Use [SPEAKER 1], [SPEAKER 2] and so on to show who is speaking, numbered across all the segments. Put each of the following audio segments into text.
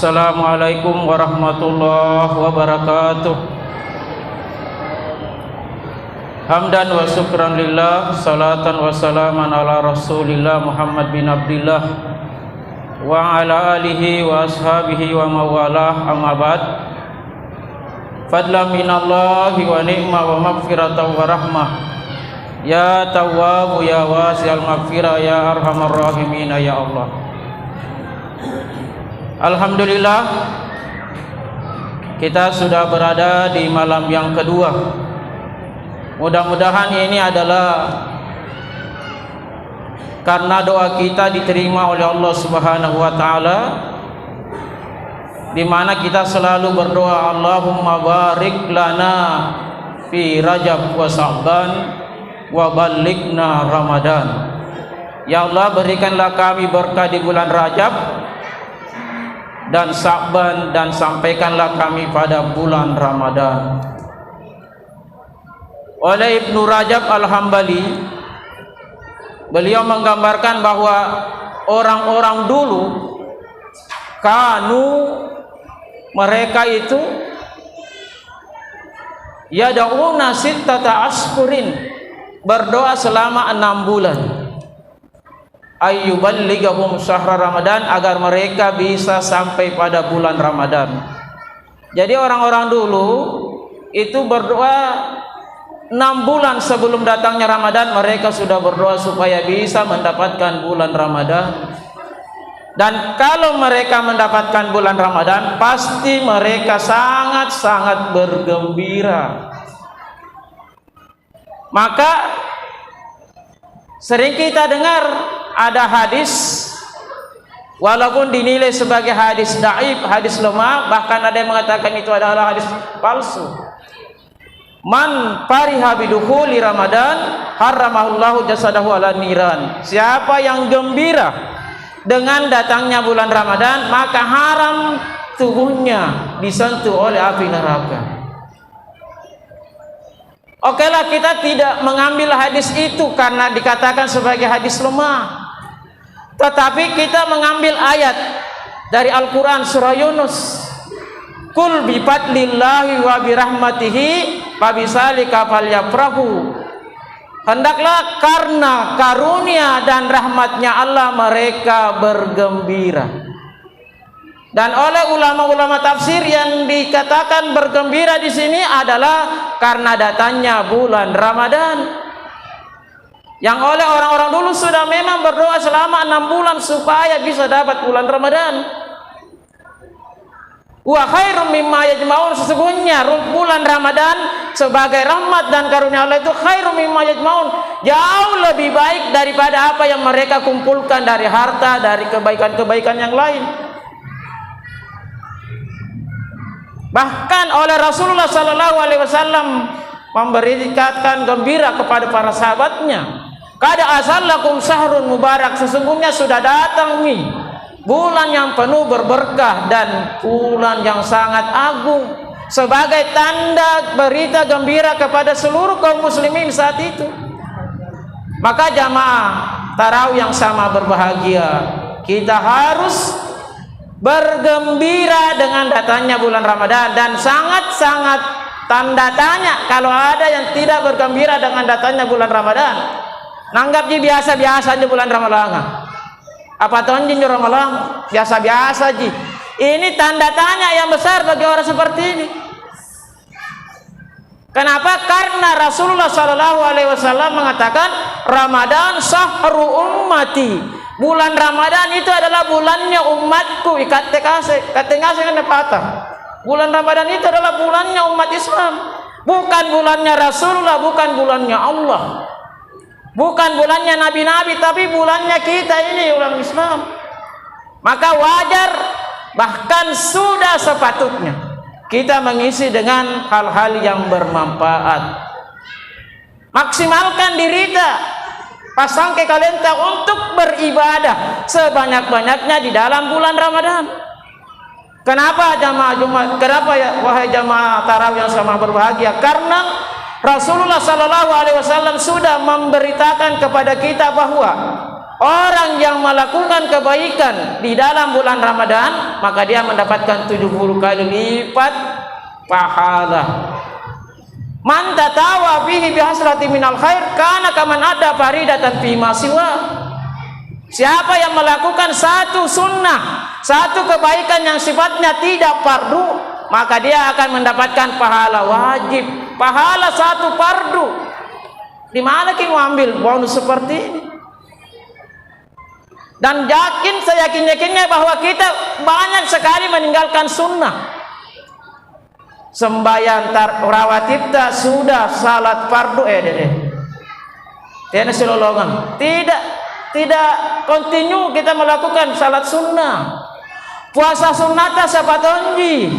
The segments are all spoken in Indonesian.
[SPEAKER 1] Assalamualaikum warahmatullahi wabarakatuh. Hamdan wa syukran lillah, salatan wa salaman ala rasulillah Muhammad bin Abdillah wa ala alihi wa ashabihi wa mawalah, amma ba'd. Fadlan minallahi wa ni'ma wa maghfiratan wa rahmah. Ya Tawwabu ya wasi'al maghfirah ya arhamar rahimin ya Allah. Alhamdulillah, kita sudah berada di malam yang kedua. Mudah-mudahan ini adalah karena doa kita diterima oleh Allah Subhanahu wa taala, di mana kita selalu berdoa, Allahumma barik lana fi Rajab wa Sya'ban wa ballighna Ramadan. Ya Allah, berikanlah kami berkah di bulan Rajab dan Sya'ban, dan sampaikanlah kami pada bulan Ramadan. Oleh Ibnu Rajab Al-Hambali, beliau menggambarkan bahwa orang-orang dulu mereka itu yad'una sittata ashhurin, berdoa selama 6 bulan, ayyuballighahum syahra Ramadan, agar mereka bisa sampai pada bulan Ramadan. Jadi orang-orang dulu itu berdoa 6 bulan sebelum datangnya Ramadan, mereka sudah berdoa supaya bisa mendapatkan bulan Ramadan. Dan kalau mereka mendapatkan bulan Ramadan, pasti mereka sangat-sangat bergembira. Maka sering kita dengar ada hadis, walaupun dinilai sebagai hadis dhaif, hadis lemah, bahkan ada yang mengatakan itu adalah hadis palsu. Man fariha bidukhuli Ramadan haramahullahu jasadahu ala niran. Siapa yang gembira dengan datangnya bulan Ramadan, maka haram tubuhnya disentuh oleh api neraka. Okelah, kita tidak mengambil hadis itu karena dikatakan sebagai hadis lemah, tetapi kita mengambil ayat dari Al-Quran surah Yunus, Kul bi fadlillahi wa bi rahmatihi fabisalika falyafrahu. Hendaklah karena karunia dan rahmatnya Allah mereka bergembira. Dan oleh ulama-ulama tafsir yang dikatakan bergembira di sini adalah karena datangnya bulan Ramadan. Yang oleh orang-orang dulu sudah memang berdoa selama 6 bulan supaya bisa dapat bulan Ramadan. Wa khairum mimma yajma'un, sesungguhnya bulan Ramadan sebagai rahmat dan karunia Allah itu khairum mimma yajma'un, jauh lebih baik daripada apa yang mereka kumpulkan dari harta, dari kebaikan-kebaikan yang lain. Bahkan oleh Rasulullah sallallahu alaihi wasallam memberikan gembira kepada para sahabatnya, qad asallakum syahrun mubarak, sesungguhnya sudah datang nih bulan yang penuh berberkah dan bulan yang sangat agung, sebagai tanda berita gembira kepada seluruh kaum muslimin saat itu. Maka jamaah tarawih yang sama berbahagia, kita harus bergembira dengan datangnya bulan Ramadan, dan sangat-sangat tanda tanya kalau ada yang tidak bergembira dengan datangnya bulan Ramadan. Nanggap biasa-biasa aja bulan Ramadan. Apa tonjin Ramadan biasa-biasa ji. Ini tanda tanya yang besar bagi orang seperti ini. Kenapa? Karena Rasulullah sallallahu alaihi wasallam mengatakan Ramadan sahru ummati. Bulan Ramadan itu adalah bulannya umatku. Katengase kan patah. Bulan Ramadan itu adalah bulannya umat Islam. Bukan bulannya Rasulullah, bukan bulannya Allah. Bukan bulannya nabi-nabi, tapi bulannya kita ini umat Islam. Maka wajar, bahkan sudah sepatutnya kita mengisi dengan hal-hal yang bermanfaat. Maksimalkan diri kita, pasang ke kalenta untuk beribadah sebanyak-banyaknya di dalam bulan Ramadan. Kenapa jamaah Jumat? Kenapa ya wahai jamaah tarawih yang sama berbahagia? Karena Rasulullah sallallahu alaihi wasallam sudah memberitakan kepada kita bahwa orang yang melakukan kebaikan di dalam bulan Ramadan, maka dia mendapatkan 70 kali lipat pahala. Man tatawa bihi bihaslati minal khair kana kaman ada faridatan fi ma siwa. Siapa yang melakukan satu sunnah, satu kebaikan yang sifatnya tidak fardu, maka dia akan mendapatkan pahala wajib, pahala satu fardu. Di mana kita ambil bonus seperti ini? Dan seyakin-yakinnya bahwa kita banyak sekali meninggalkan sunnah. Sembahyang rawatib sudah, salat fardu Tiada selolongan. Tidak kontinu kita melakukan salat sunnah. Puasa sunnata siapa tonji?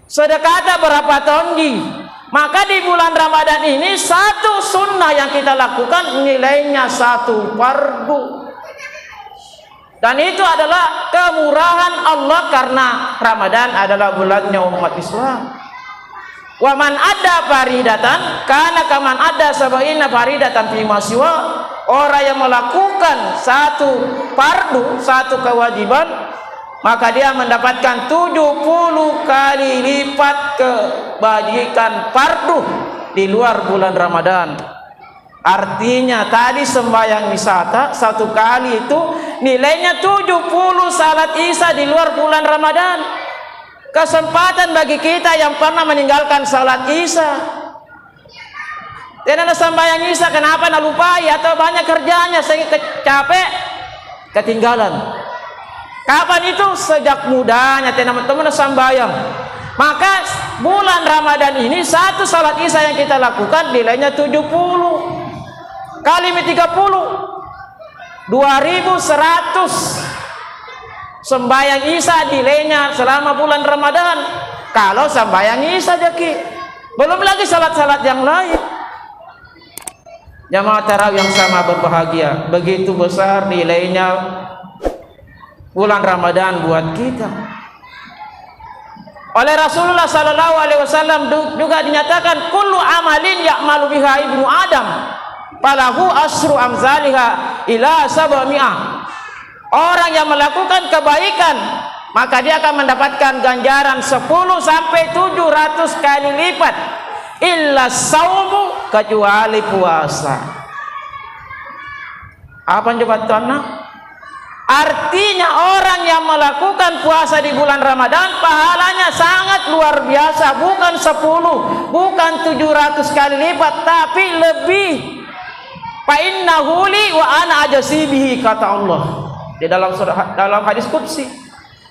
[SPEAKER 1] Sedekah berapa tonji? Maka di bulan Ramadan ini satu sunnah yang kita lakukan nilainya satu fardu. Dan itu adalah kemurahan Allah karena Ramadan adalah bulannya umat Islam. Wa man ada faridatan kana kaman ada sabaina faridatan fi maswa. Orang yang melakukan satu fardu, satu kewajiban, maka dia mendapatkan 70 kali lipat kebajikan fardu di luar bulan Ramadan. Artinya tadi sembahyang wisata satu kali itu nilainya 70 salat isya di luar bulan Ramadan. Kesempatan bagi kita yang pernah meninggalkan salat isya. Tidak ada sembahyang isya, kenapa nak lupai atau banyak kerjanya sehingga capek ketinggalan. Kapan itu? Sejak mudanya teman-teman sembahyang. Maka bulan Ramadan ini satu salat isya yang kita lakukan nilainya 70 kali 30 2100 sembahyang isya nilainya selama bulan Ramadan. Kalau sembahyang isya jaki, belum lagi salat-salat yang lain. Jamaah tarawih yang sama berbahagia, begitu besar nilainya bulan Ramadan buat kita. Oleh Rasulullah sallallahu alaihi wasallam juga dinyatakan kullu amalin ya'malu biha ibnu Adam falahu asru amzaliha ila sab'ami'ah. Orang yang melakukan kebaikan maka dia akan mendapatkan ganjaran 10 sampai 700 kali lipat illa saumu, kecuali puasa. Apa jawabannya? Artinya orang yang melakukan puasa di bulan Ramadan pahalanya sangat luar biasa, bukan 10, bukan 700 kali lipat, tapi lebih. Fa innahu li wa ana ajasibihi, kata Allah di dalam hadis qudsi.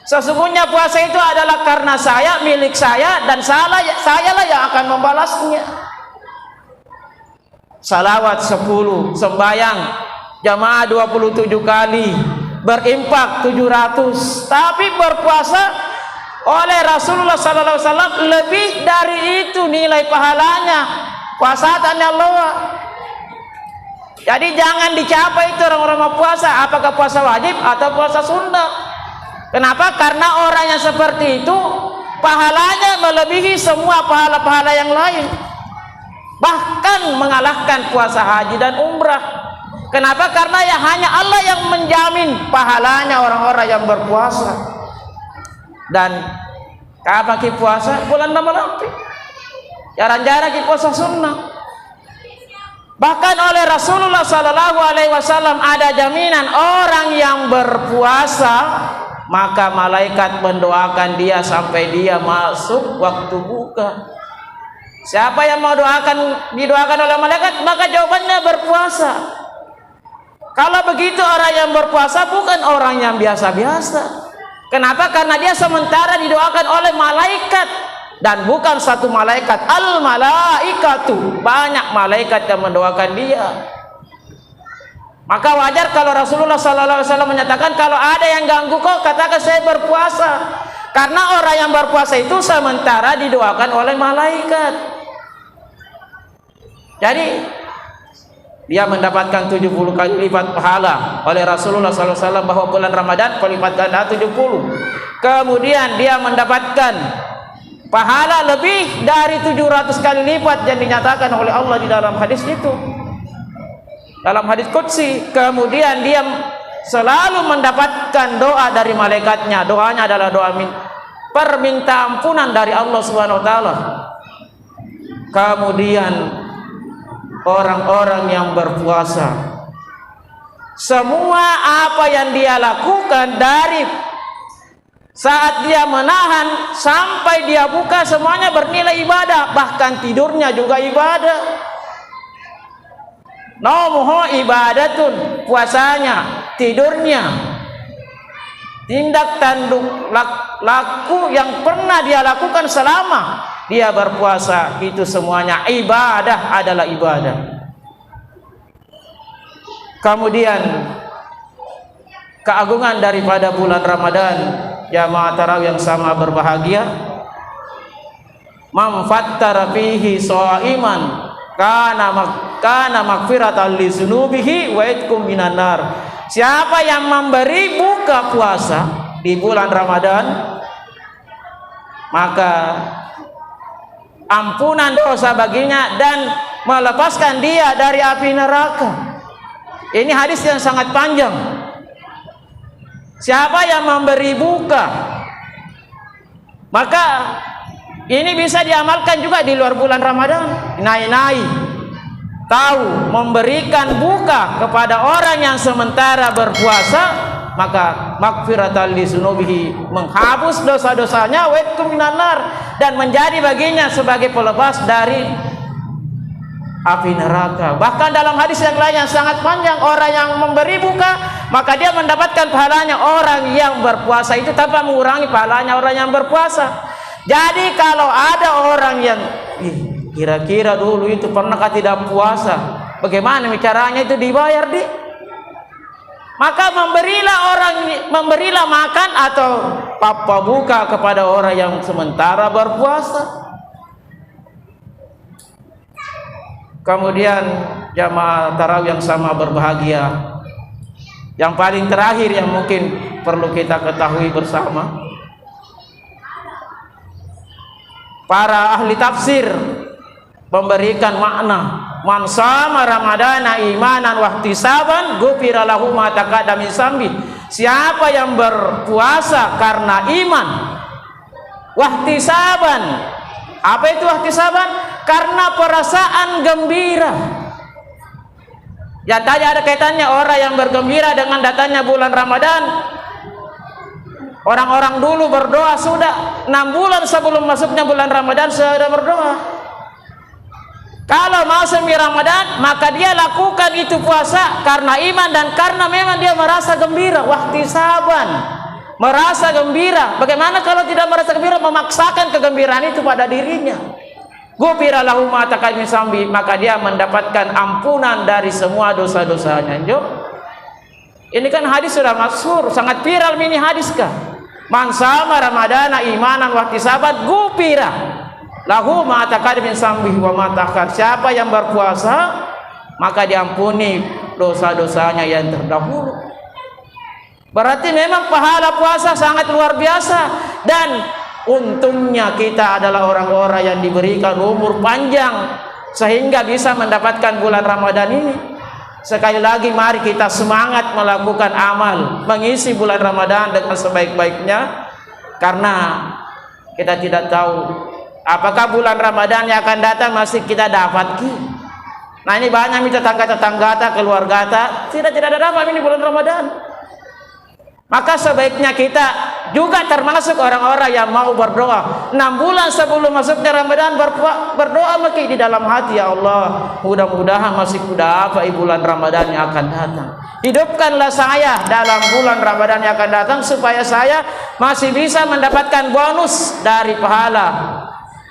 [SPEAKER 1] Sesungguhnya puasa itu adalah karena saya, milik saya, dan sayalah yang akan membalasnya. Salawat 10, sembahyang jamaah 27 kali, berimpak 700, tapi berpuasa oleh Rasulullah sallallahu alaihi wasallam lebih dari itu nilai pahalanya. Puasa tanya Allah. Jadi jangan dicapai itu orang-orang mau puasa, apakah puasa wajib atau puasa sunnah. Kenapa? Karena orang yang seperti itu pahalanya melebihi semua pahala-pahala yang lain, bahkan mengalahkan puasa haji dan umrah. Kenapa? Karena ya hanya Allah yang menjamin pahalanya orang-orang yang berpuasa. Dan kapan kita puasa? Bulan Ramadan. Jarang-jarang kita puasa sunnah. Bahkan oleh Rasulullah sallallahu alaihi wasallam ada jaminan orang yang berpuasa maka malaikat mendoakan dia sampai dia masuk waktu buka. Siapa yang mau didoakan oleh malaikat, maka jawabannya berpuasa. Kalau begitu orang yang berpuasa bukan orang yang biasa-biasa. Kenapa? Karena dia sementara didoakan oleh malaikat, dan bukan satu malaikat, al malaikatu, banyak malaikat yang mendoakan dia. Maka wajar kalau Rasulullah sallallahu alaihi wasallam menyatakan kalau ada yang ganggu kok katakan saya berpuasa. Karena orang yang berpuasa itu sementara didoakan oleh malaikat. Jadi dia mendapatkan 70 kali lipat pahala oleh Rasulullah sallallahu alaihi wasallam, bahwa bulan Ramadan kalipat ganda 70. Kemudian dia mendapatkan pahala lebih dari 700 kali lipat yang dinyatakan oleh Allah di dalam hadis itu, dalam hadis qudsi. Kemudian dia selalu mendapatkan doa dari malaikatnya. Doanya adalah doa perminta ampunan dari Allah Subhanahu wa taala. Kemudian orang-orang yang berpuasa, semua apa yang dia lakukan dari saat dia menahan sampai dia buka semuanya bernilai ibadah, bahkan tidurnya juga ibadah. Naumuhu ibadatun, puasanya, tidurnya, tindak tanduk laku yang pernah dia lakukan selama dia berpuasa, itu semuanya ibadah, adalah ibadah. Kemudian keagungan daripada bulan Ramadan, jamaah tarawih yang sama berbahagia, man fattara fihi shaiman kana magfiratan li dzunubihi wa itqum minan nar. Siapa yang memberi buka puasa di bulan Ramadan, maka ampunan dosa baginya dan melepaskan dia dari api neraka. Ini hadis yang sangat panjang. Siapa yang memberi buka, maka ini bisa diamalkan juga di luar bulan Ramadan. Nai tahu memberikan buka kepada orang yang sementara berpuasa, maka magfiratan li dzunubihi, menghapus dosa-dosanya, wa itqum minan nar, dan menjadi baginya sebagai pelepas dari api neraka. Bahkan dalam hadis yang lain yang sangat panjang, orang yang memberi buka maka dia mendapatkan pahalanya orang yang berpuasa itu tanpa mengurangi pahalanya orang yang berpuasa. Jadi kalau ada orang yang kira-kira dulu itu pernahkah tidak puasa, bagaimana caranya itu dibayar di? Maka memberilah makan atau papa buka kepada orang yang sementara berpuasa. Kemudian jamaah tarawih yang sama berbahagia, yang paling terakhir yang mungkin perlu kita ketahui bersama, para ahli tafsir memberikan makna man shama ramadana imanan wahtisaban ghufira lahu ma taqaddama min dzambi. Siapa yang berpuasa karena iman, wahtisaban, apa itu wahtisaban? Karena perasaan gembira. Ya tadi ada kaitannya orang yang bergembira dengan datangnya bulan Ramadan. Orang-orang dulu berdoa sudah 6 bulan sebelum masuknya bulan Ramadan sudah berdoa. Kalau masuk Ramadan maka dia lakukan itu puasa karena iman dan karena memang dia merasa gembira, wahtisaban, merasa gembira. Bagaimana kalau tidak merasa gembira, memaksakan kegembiraan itu pada dirinya? Ghufira lahu ma taqaddama min dzambi, maka dia mendapatkan ampunan dari semua dosa-dosanya. Ini kan hadis sudah masyhur, sangat viral ini hadis kah? Man shama ramadana imanan wahtisaban ghufira lahu ma taqaddama min dzambi wa ma ta'akhkhar. Siapa yang berpuasa maka diampuni dosa-dosanya yang terdahulu. Berarti memang pahala puasa sangat luar biasa, dan untungnya kita adalah orang-orang yang diberikan umur panjang sehingga bisa mendapatkan bulan Ramadan ini. Sekali lagi mari kita semangat melakukan amal, mengisi bulan Ramadan dengan sebaik-baiknya, karena kita tidak tahu apakah bulan Ramadan yang akan datang masih kita dapat. Nah ini banyak tetangga-tetangga, keluarga tidak ada dapat ini bulan Ramadan. Maka sebaiknya kita juga termasuk orang-orang yang mau berdoa 6 bulan sebelum masuknya Ramadan, berdoa mungkin di dalam hati, ya Allah, mudah-mudahan masih dapat bulan Ramadan yang akan datang. Hidupkanlah saya dalam bulan Ramadan yang akan datang supaya saya masih bisa mendapatkan bonus dari pahala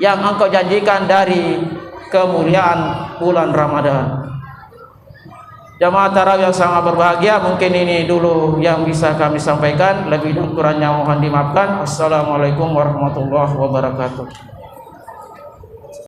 [SPEAKER 1] yang Engkau janjikan dari kemuliaan bulan Ramadan. Jamaah tarawih yang sangat berbahagia, mungkin ini dulu yang bisa kami sampaikan. Lebih dan kurangnya mohon dimaafkan. Assalamualaikum warahmatullahi wabarakatuh.